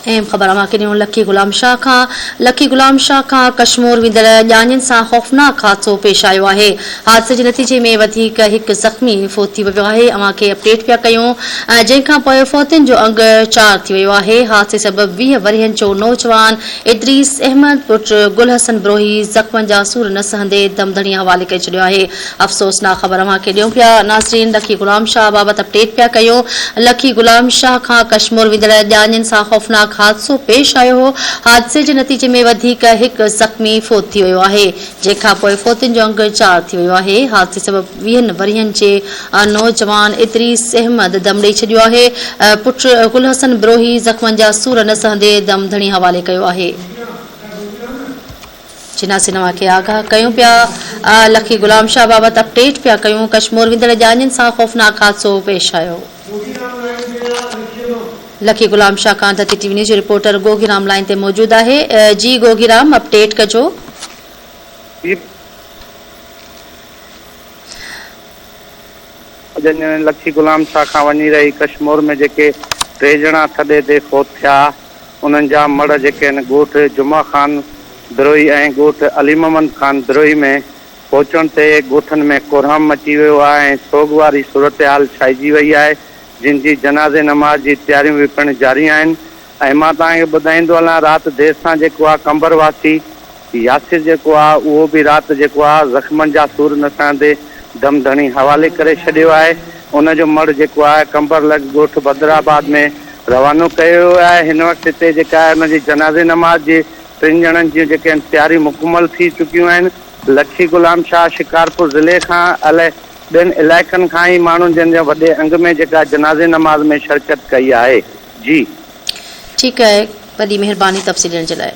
अहम ख़बर अमां लखी गुलाम शाह खां कश्मीर वेंदड़ ॼाणियुनि सां ख़ौफ़नाक हादसो पेश आयो आहे। हादसे जे नतीजे में वधीक हिकु ज़ख़्मी फोत थी वियो आहे। अमां खे अपडेट पिया कयूं, जंहिंखां पोइ फोतियुनि जो अंग 4 थी वियो आहे। हादसे सबबि 20 वरियनि जो नौजवान इदरीस अहमद पुट गुल हसन ब्रोही ज़ख़्मनि जा सूर न सहंदे दमदणी हवाले करे छॾियो आहे। अफ़सोसनाक ख़बर अमां खे ॾियूं पिया। नाज़रीन, लखी गुलाम शाह बाबति अपडेट पिया कयूं। लखी गुलाम शाह खां कश्मीर वेंदड़ ॼाणियुनि सां ख़ौफ़नाक हादसो पेश आयो हो। हादसे जे नतीजे में वधीक हिकु ज़ख़्मी फोत थी वियो आहे, जंहिंखां पोइ फोतियुनि जो अंग 4 थी वियो आहे। हादसे सबबि 20 वरियनि जे नौजवान इदरीस अहमद दम ॾेई छॾियो आहे। पुट गुल हसन ब्रोही ज़ख़्मनि जा सूर न सहंदे दमदणी हवाले कयो आहे। जिनासिन खे आगाह कयूं पिया। लखी गुलाम शाह बाबति अपडेट पिया कयूं। कश्मीर वेंदड़ ॼाणियुनि सां ख़ौफ़नाक हादसो पेश आयो। लखी गुलाम शाह खां धती टीवी न्यूज़ जो रिपोर्टर गोगीराम लाइन ते मौजूद आहे। जी गोगीराम, अपडेट कजो। लखी गुलाम शाह खां वञी रही कश्मीर में जेके 3 ॼणा थॾे ते फोत थिया, उन्हनि जा मड़ जेके आहिनि ॻोठ जुमा ख़ान बिरोही ऐं ॻोठ अली मोहम्मद ख़ान बिरोही में पहुचण ते ॻोठनि में कोरहम मची वियो आहे ऐं सोग वारी सूरत हाल छाइजी वई आहे, जिन जी जनाज़े नमाज़ जी तयारियूं बि पिणु जारी आहिनि। ऐं मां तव्हांखे ॿुधाईंदो हलां, राति देरि सां जेको आहे कंबरवासी यासिर जेको आहे उहो बि राति जेको आहे ज़ख़्मनि जा सूर न सहंदे दमदणी हवाले करे छॾियो आहे। उनजो मड़ जेको आहे कंबरलग ॻोठ बदराबाद में रवानो कयो वियो आहे। हिन वक़्तु हिते जेका आहे हुनजी जनाज़े नमाज़ जी 3 ॼणनि जूं जेके आहिनि तयारियूं मुकमल थी चुकियूं आहिनि। लखी गुलाम शाह शिकारपुर ज़िले खां अलाए ॿियनि इलाइक़नि खां ई माण्हुनि जंहिंजे वॾे अंग में जेका जनाज़े नमाज़ में शिरकत कई आहे। जी ठीकु आहे, वॾी महिरबानी तफ़सील ॾियण जे लाइ।